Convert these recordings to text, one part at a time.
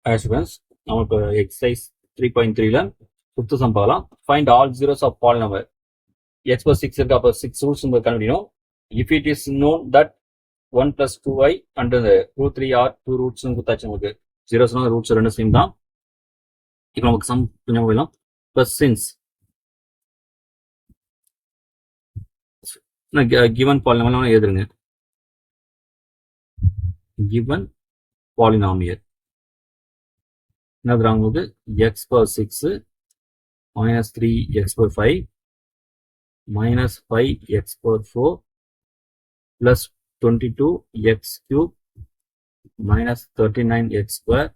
Students, நமக்கு exercise 3.3ல fifth sum பார்க்கலாம். Find all zeros of polynomial. X plus 6 இருக்கு, அப்போ 6 roots கண்டுபிடிக்கணும். If it is known that 1 plus 2y and the root 3 are 2 roots கொடுத்தாச்சு. நமக்கு zeros roots ரெண்டு same தான். இப்போ நமக்கு சம் கொஞ்சம் போயிடலாம். Plus since given polynomial எழுதுருங்க. Given polynomial என்ன தராங்க? x power 6 minus 3x power 5 minus 5x power 4 plus 22x cube minus 39x square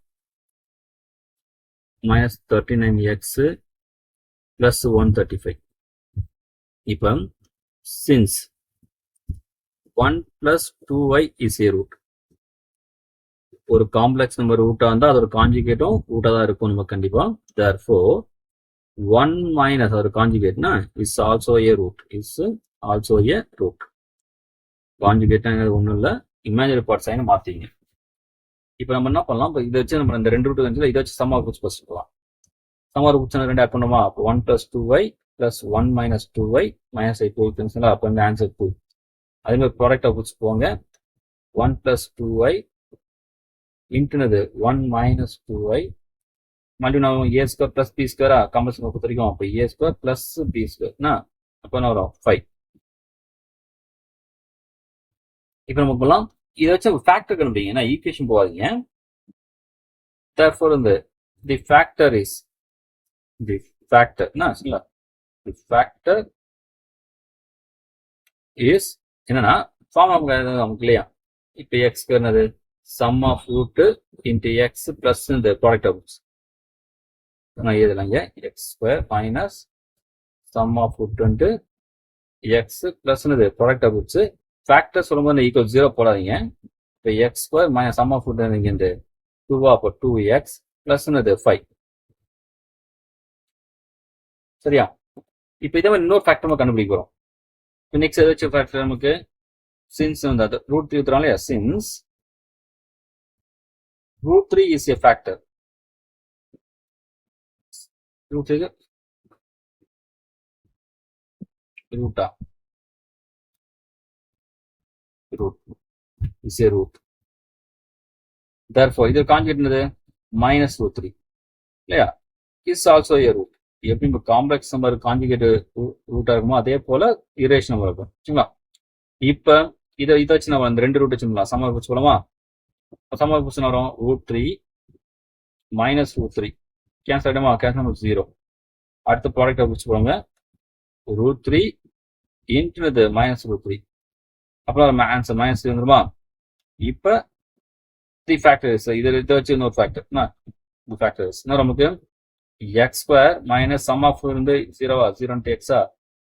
minus 39x plus 135. இப்போ since 1 plus 2y is a root, ஒரு complex number ரூட்டா இருந்தா அதோட கான்ஜுகேட்டும் ரூட்டா தான் இருக்கும் நம்ம கண்டிப்பா. therefore 1 minus ஒரு கான்ஜுகேட்னா is also a root, is also a root. கான்ஜுகேட்ங்கிறது ஒண்ணும் இல்ல, இமேஜினரி பார்ட் சைனை மாத்திங்க. இப்போ நம்ம என்ன பண்ணலாம், இப்போ இதை வச்சு நம்ம இந்த ரெண்டு ரூட் வந்து இதை வச்சு சம் ஆஃப் ரூட்ஸ் ஃபர்ஸ்ட் போலாம். சம் ஆஃப் ரூட்ஸ் ரெண்டு ஆட் பண்ணுமா? அப்போ 1 plus 2y plus 1 minus 2y minus 8 இருக்குங்களா? அப்போ இந்த ஆன்சர் 2. அதே மாதிரி ப்ராடக்ட் ஆஃப் ரூட்ஸ் போங்க. 1 plus 2y இன்ட்டுனது 1 minus 2y மறுபடியும் நான் a ஸ்கொயர் பிளஸ் b ஸ்கொயரா காம்பல்சன் பொறுத்த வரைக்கும். அப்போ a ஸ்கொயர் பிளஸ் b ஸ்கொயர்னா அப்போ என்ன வரும்? 5. இப்போ நம்ம போகலாம், இதை வச்சு ஃபேக்டர் கண்டுபிடிங்க. ஏன்னா ஈக்குவேஷன் போகாதீங்க. therefore இந்த the factor is the factor சரிங்களா? தி ஃபேக்டர் இஸ் என்னன்னா ஃபார்ம் நமக்கு இல்லையா? இப்போ எக்ஸ் என்னது? Sum of root into X plus இந்த ப்ராடக்ட் ஆஃப் ரூட்ஸ் நான் எழுதலாங்க. X square minus sum of root into X plus product of roots. Factor சொல்லும்போது ஈக்குவல் 0 போடாதீங்க. இப்போ X square minus sum of root இங்கே இந்த 2 அப்போ 2x பிளஸ் 5. சரியா? இப்போ இதே மாதிரி இன்னொரு ஃபேக்டர் நம்ம கண்டுபிடிக்க போறோம். இப்போ நெக்ஸ்ட் ஏதாச்சும் ஃபேக்டர் நமக்கு சின்ஸ் வந்து ரூட் 3 ஊத்துறாங்க இல்லையா? Since root 3 is a factor. root 3 root is a root. therefore இது கான்ஜுகேட் என்னது? minus root 3 இல்லையா? is also a root. எப்படி இப்போ காம்ப்ளெக்ஸ் நம்பர் கான்ஜுகேட் ரூட்டா இருக்குமோ அதே போல இரேஷன் நம்பர் இருக்கும். சரிங்களா? இப்போ இதை வச்சு நம்ம அந்த ரெண்டு ரூட் வச்சுக்கலாம். சம்மர் வச்சு போலாமா? சம்மர் கொஸ்டின் வரும் root 3 minus root 3 கேன்சல் ஆகிடுமா? கேன்சல் 0. அடுத்த ப்ராடக்ட் வச்சு போவாங்க root 3 இன்ட்டு மைனஸ் root 3. அப்புறம் ஆன்சர் மைனஸ் 3 வந்துருமா? இப்போ த்ரீ ஃபேக்டர்ஸ் இதை வச்சு இன்னொரு ஃபேக்டர் ஃபேக்டர்ஸ் இன்னும் நமக்கு x square minus sum of இருந்து 0 இன்ட்டு எக்ஸா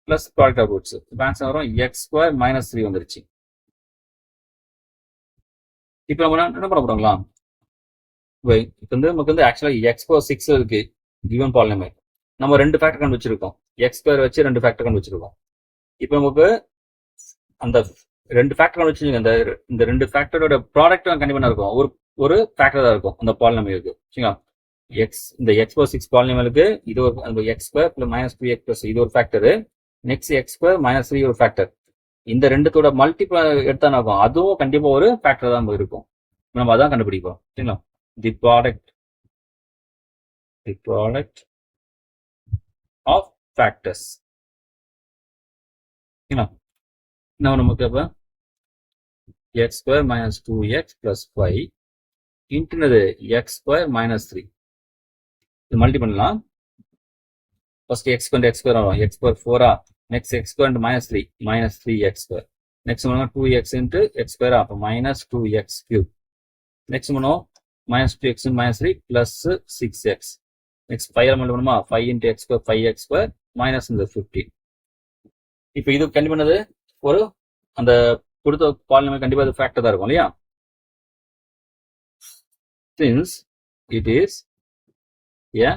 பிளஸ் ப்ராடக்ட் ஆஃப் ரூட்ஸ். இப்போ ஆன்சர் வரும் எக்ஸ் ஸ்கொயர் மைனஸ் 3 வந்துருச்சு. இப்போ நம்ம என்ன பண்ண போறோங்களா? இப்போ வந்து நமக்கு வந்து ஆக்சுவலா எக்ஸ் பவர் 6 இருக்கு கிவன் பாலினாமியல். நம்ம ரெண்டு ஃபேக்டர் கண்டு வச்சிருக்கோம். எக்ஸ் ஸ்கொயர் வச்சு ரெண்டு ஃபேக்டர் கண்டு வச்சிருக்கோம். இப்போ நமக்கு அந்த ரெண்டு ஃபேக்டர் கண்டு வச்சிருக்கோம். இந்த ரெண்டு ஃபேக்டரோட ப்ராடக்ட் கண்டிப்பா இருக்கும். ஒரு ஃபேக்டர் தான் இருக்கும் அந்த பாலினாமியலுக்கு. சரிங்களா? எக்ஸ் இந்த எக்ஸ் பவர் 6 பாலினாமியலுக்கு இது ஒரு X square plus minus 2x plus இது ஒரு factor. Next X square minus 3 ஒரு ஃபேக்டர். இந்த ரெண்டுத்தோட மல்டிபிள் எடுத்தான ஆகும். அதுவும் கண்டிப்பா ஒரு ஃபேக்டர் தான் இருக்கும். நம்ம அதான் கண்டுபிடிப்போம். சரிங்களா? The product of factors. சரிங்களா? நம்ம நமக்கு அப்ப X square minus 2x plus 5 இன்ட்டுனது எக்ஸ் ஸ்கொயர் மைனஸ் 3 இது மல்டி பண்ணலாம். ஃபர்ஸ்ட் எக்ஸ் கொண்டு எக்ஸ் ஸ்கொயர் வரும். X square 4 next X square minus 3 minus 3x square. Next பண்ணுவோம் 2x இன்ட்டு எக்ஸ் ஸ்கொயர் அப்போ மைனஸ் 2x கியூப். நெக்ஸ்ட் பண்ணுவோம் minus 2x minus 3 plus 6x. Next 5 multi பண்ணுமா? 5 into X square 5x square minus இந்த 15. இப்போ இது கண்டிப்பா பண்ணது ஒரு அந்த கொடுத்த பாலினாமியல் கண்டிப்பா அது ஃபேக்டர் தான் இருக்கும் இல்லையா? Since it is a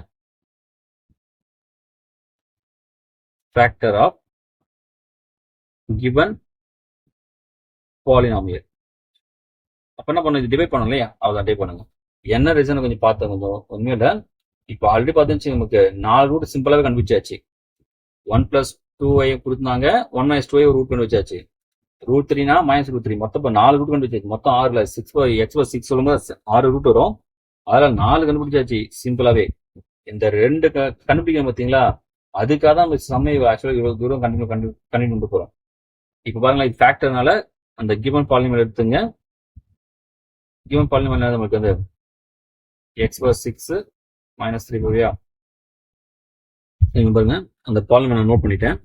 factor of given polynomial. அப்ப என்ன பண்ணுங்க? டிவைட் பண்ணணும் இல்லையா? அவ்வளவுதான், டிவைட் பண்ணுங்க. என்ன ரீசன் கொஞ்சம் பார்த்தேன் கொஞ்சம் உண்மையில. இப்போ ஆல்ரெடி பார்த்துச்சு நமக்கு 4 ரூட் சிம்பிளாகவே கண்டுபிடிச்சாச்சு. 1 + 2y கொடுத்தாங்க, 1 - 2y ஒரு ரூட் கண்டு வச்சாச்சு. √3 -√3 மொத்தம் இப்போ 4 ரூட் கண்டுபிடிச்சாச்சு. மொத்தம் 6ல் 6 சொல்லும்போது 6 ரூட் வரும். அதில் 4 கண்டுபிடிச்சாச்சு சிம்பிளாவே. இந்த 2 கண்டுபிடிக்கணும் பார்த்தீங்களா, அதுக்காக தான் நம்ம சம்மை ஆக்சுவலாக இவ்வளோ தூரம் கண்டினியூ கொண்டு போகிறோம். இப்போ பாருங்களா, இது ஃபேக்டர்னால அந்த கிவன் பாலினாமியல் எடுத்துங்க. கிவன் பாலினாமியல் நமக்கு வந்து x/6 - 3 பாருங்க, அந்த பாலினாமியல் நான் நோட் பண்ணிட்டேன்.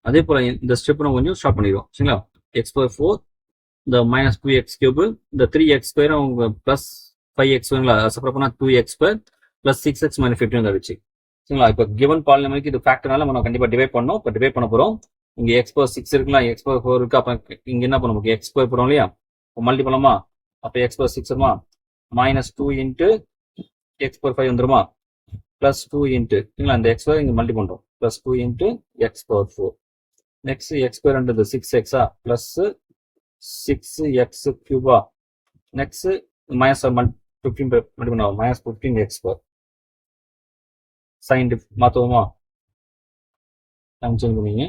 அதே போல இந்த ஸ்டெப் நம்ம கொஞ்சம் ஸ்டார்ட் பண்ணிடுவோம் சரிங்களா. x/4 இந்த -2x3 இந்த 3x2 அவங்க பிளஸ் 5x சப்போர்ட் பண்ணா 2x2 பிளஸ் 6x - 15 வந்துருச்சு சரிங்களா. இப்போ கிவன் பாலினாமியலுக்கு இது ஃபேக்டர்னால நம்ம கண்டிப்பா டிவைட் பண்ணோம். இப்போ டிவைட் பண்ண போறோம். இங்க x/6 இருக்குங்களா, x/4 இருக்கு. அப்ப இங்க என்ன பண்ணும், நமக்கு x2 போறோம் இல்லையா, மல்டி பண்ணலாமா. அப்ப x/6 வருமா, -2 × x/5 வந்துருமா, +2 × இந்த x இங்க மல்டி பண்றோம், +2 × x/4. நெக்ஸ்ட் x2 ன்றது 6x plus 6x3 next -15 multi பண்ணுவோம், -15x2 சைன் மாத்துவோமா, சேஞ்ச் பண்ணீங்க.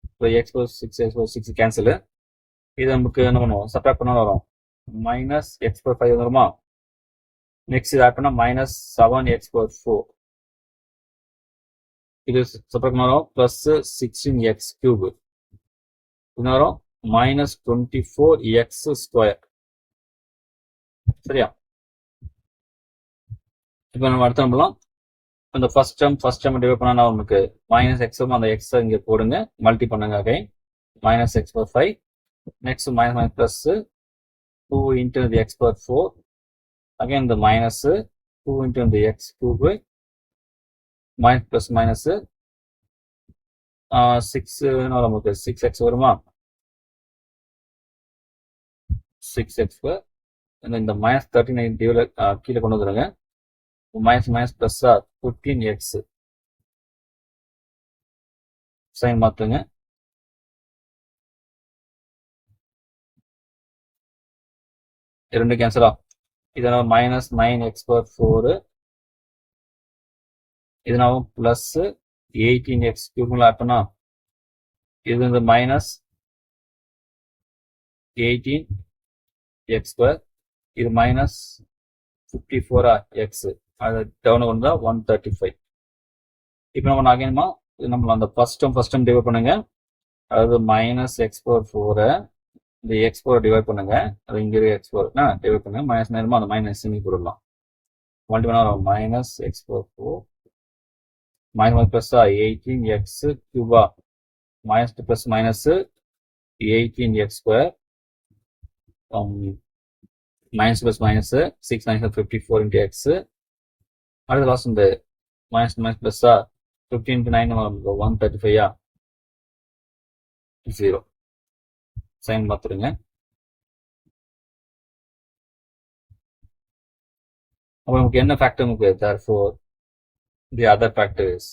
இப்போ x/6 கேன்சல். இது நமக்கு என்ன பண்ணுவோம், சப்ராக்ட் பண்ண வரும், -x/5 வருமா. நெக்ஸ்ட் இது ஆட் பண்ணா -7x/4. இது சப்ராக்ட் பண்ண வரும், +16x3 இது வரும் -24x2. சரியா. இப்போ நம்ம அடுத்த நம்பலாம். இந்த ஃபர்ஸ்ட் டேர்ம் டிவைட் பண்ணா நமக்கு -x அந்த x இங்க போடுங்க, மல்டி பண்ணுங்க again, -x/5. Next plus 2 × the x/4 again இந்த -2 × the x3 ப்ளஸ் -6 நமக்கு 6x வருமா, 6x2 இந்த -39 கீழே கொண்டு வந்துருங்க, ப்ளஸ் 15x சைன் மாத்துங்க. ரெண்டு கேன்சலா, இதனால -9x/4 இதனால பிளஸ் 18x3 ஆட் பண்ணா இது இந்த -18x2 இது -54x அது டவுன் வந்தா 135. இப்போ நம்ம ஆகணுமா, நம்ம அந்த ஃபர்ஸ்ட் டேர்ம் டிவைட் பண்ணுங்க, அதாவது -x/4 இந்த x4 டிவைட் பண்ணுங்க, அது இங்க x4 டிவைட் பண்ணுங்க, மைனஸ் நேரமா அந்த மைனஸ் சிமி போடலாம், மல்டி பண்ணா -x/4 plus 18x3 plus -18x2 plus -6 - 54 × x. அடுத்த லாஸ்ட் இந்த ப்ளஸ் 15 × 9 135 0 சைன் பார்த்துருங்க. அப்போ நமக்கு என்ன ஃபேக்டர் நமக்கு, therefore the other factor is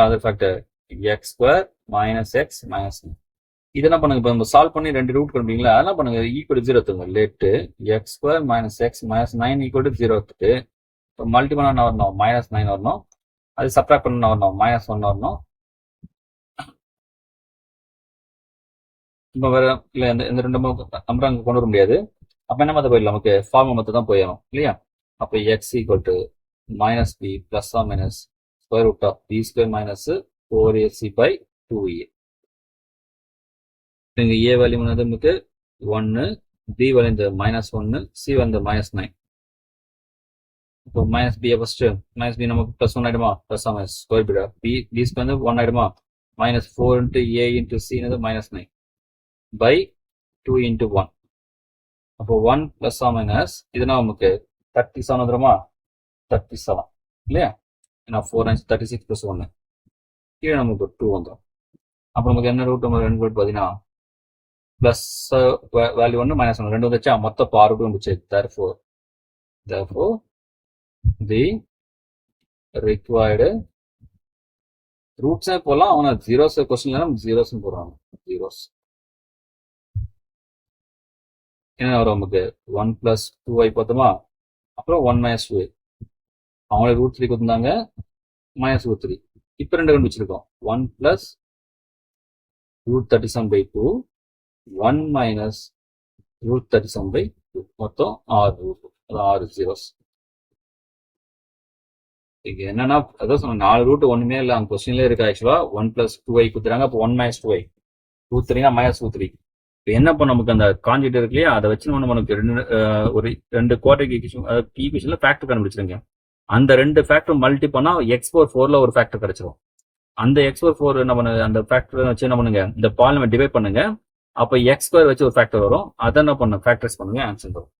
other factor x2 - x - 9. இது என்ன பண்ணுங்க, இப்போ நம்ம சால்வ் பண்ணி 2 ரூட் கண்டுபிடிங்களா, அதெல்லாம் பண்ணுங்க ஈக்குவல் 0 எடுத்துங்க, லெட் x2 - x - 9 = 0 எடுத்துட்டு இப்போ மல்டி பண்ணா என்ன வரணும், -9 வரணும், அது சப்ராக்ட் பண்ண வரணும், -1 வரணும். இப்போ வேற இல்லை, இந்த 2 நம்பர் அங்கே கொண்டு வர முடியாது. அப்போ என்ன மற்ற போயிடலாம், நமக்கு ஃபார்முலா மற்ற தான் போயிடணும் இல்லையா. அப்போ x = -b + or -√b² - 4ac/2a. இங்க a வேல்யூ வந்து நமக்கு 1, b வேல்யூ இந்த -1, c வந்து -9. இப்போ -b ஃபர்ஸ்ட், -b நமக்கு +1 ஆயிடுமா, ப்ளஸ் மைனஸ் ஸ்கொயர் பீடா b வந்து 1 ஆயிடுமா, -4 × a × c என்னது -9 by 2 × 1. அப்போ 1 ப்ளஸ் மைனஸ் இதுனா நமக்கு 37 வந்துருமா, 37 இல்லையா, ஏன்னா 4 9 36 + 1 கீழே நமக்கு 2 வந்துடும். அப்போ நமக்கு என்ன ரூட் நம்ம 2 ரூட் பார்த்தீங்கன்னா பிளஸ் வேல்யூ 1 -1 2 வந்துச்சா, மொத்தம் 6 ரூட் வந்துச்சு. therefore the required ரூட்ஸே போடலாம். அவனை ஜீரோஸ் கொஸ்டின்ல ஜீரோஸ் போடுறாங்க. ஜீரோஸ் என்ன வரும் நமக்கு 1 + 2y பார்த்தோமா, அப்புறம் 1 - 2y. அவங்களே ரூட் 3 கொடுத்துருந்தாங்க, -√3. இப்போ ரெண்டு கண்டுபிடிச்சிருக்கோம். 1 + √37/2 1 - √37/2 மொத்தம் 6 ரூட். அது 6 ஜீரோஸ். இங்க என்னன்னா அதான் சொன்ன 4 ரூட் ஒண்ணுமே இல்லை அந்த கொஸ்டின்ல இருக்கு. ஆக்சுவலா 1 + 2y கொடுத்துறாங்க. அப்போ 1 - 2y √3 -√3. இப்போ என்ன பண்ண நமக்கு அந்த கான்ஜெக்ட் இருக்கு இல்லையா, அதை வச்சு நமக்கு ஒரு ரெண்டு குவாட்ரிக் ஈக்குவேஷன்ல ஃபேக்டர் கண்டுபிடிச்சிருங்க. அந்த ரெண்டு ஃபேக்டர் மல்டி பண்ணா x/4ல ஒரு ஃபேக்டர் கிடைச்சிரும். அந்த x/4 என்ன பண்ணு, அந்த ஃபேக்டர் வச்சு என்ன பண்ணுங்க, இந்த பாலினம் டிவைட் பண்ணுங்க. அப்போ x² வச்சு ஒரு ஃபேக்டர் வரும். அதை என்ன பண்ண ஃபேக்டர்ஸ் பண்ணுங்க, ஆன்சர் வரும்.